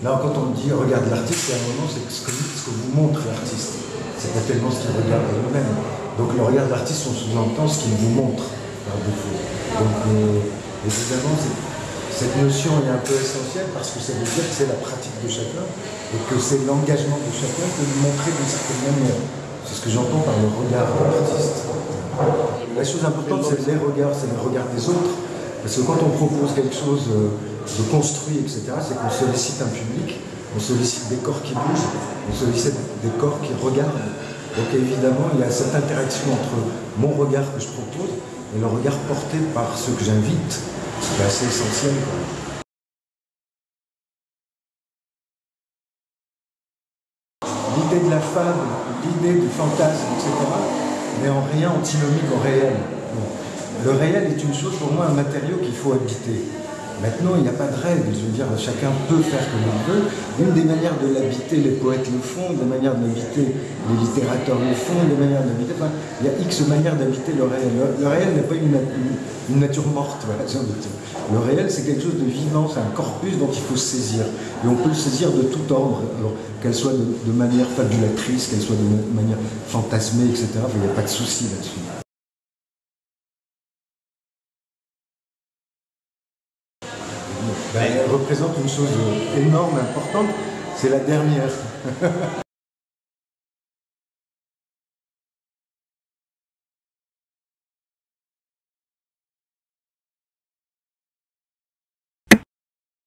Là, quand on dit regarde l'artiste, à un moment, c'est ce que vous montre l'artiste. C'est pas tellement ce qu'il regarde lui-même. Donc le regard de l'artiste, on sous-entend ce qu'il vous montre par défaut. Donc évidemment, cette notion est un peu essentielle parce que ça veut dire que c'est la pratique de chacun et que c'est l'engagement de chacun de le montrer d'une certaine manière. C'est ce que j'entends par le regard de l'artiste. La chose importante, c'est les regards, c'est le regard des autres. Parce que quand on propose quelque chose de construit, etc., c'est qu'on sollicite un public, on sollicite des corps qui bougent, on sollicite des corps qui regardent. Donc évidemment, il y a cette interaction entre mon regard que je propose et le regard porté par ceux que j'invite, qui est assez essentiel. L'idée de la fable, l'idée du fantasme, etc., n'est en rien antinomique au réel. Le réel est une chose, pour moi, un matériau qu'il faut habiter. Maintenant, il n'y a pas de règle, je veux dire, chacun peut faire comme il veut. Une des manières de l'habiter, les poètes le font, une des manières de l'habiter, les littérateurs le font, une des manières de l'habiter, enfin, il y a X manières d'habiter le réel. Le réel n'est pas une nature morte, voilà, le réel, c'est quelque chose de vivant, c'est un corpus dont il faut se saisir. Et on peut le saisir de tout ordre, qu'elle soit de manière fabulatrice, qu'elle soit de manière fantasmée, etc. Enfin, il n'y a pas de souci là-dessus. Ben, elle représente une chose énorme, importante, c'est la dernière.